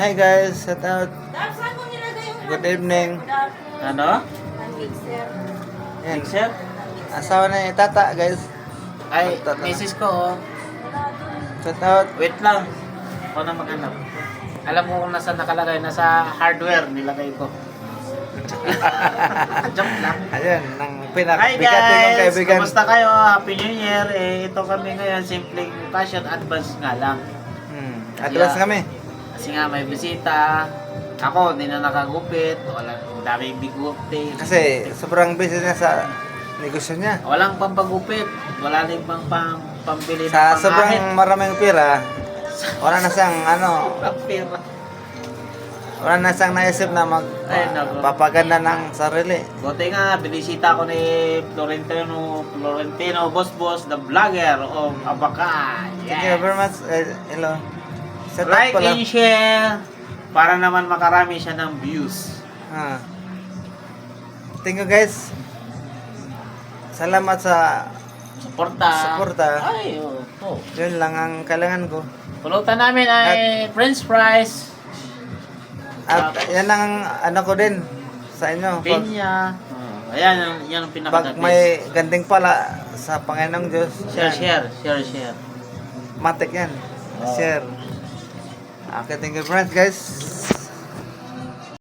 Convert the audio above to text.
Hi guys, shout out. Good evening. Ano? Yan. Mixer? Asawa na ni Tata guys. Ay, Tata na. misis ko, oh. Shout out. Wait lang. Ako na maghanap. Alam mo kung nasa nakalagay, nasa hardware nilagay ko. Joke lang. Ayun, ng Hi pinakabigat kong guys! kaibigan. Kumusta kayo? Happy New Year! Ito kami ngayon, simpleng cash at advance nga lang. Advance kami. Kasi nga may bisita. Ako, hindi na nakagupit. Wala, daming bigupit. Kasi sobrang busy na sa negosyo niya. Walang pampagupit. Wala rin pambili ng Sa pangahit. sobrang maraming pera, wala na siyang Pera. wala na siyang naisip na Ay, naku. papaganda ng sarili. Buti nga, binisita ko ni Florentino Boss, the vlogger of Abaca. Thank you very much. Hello. Shout out Like pala. and share para naman makarami siya ng views. Thank you guys. Salamat sa Suporta. Ay, oh. yun lang ang kailangan ko. Pulutan namin ay french fries, At yan ang ano ko din sa inyo. pinya. Ayan, yan ang Pag pinaka-the may ganding pala sa Panginoong Diyos. Share. Matik yan. Oh. Share. Okay, thank you very much guys.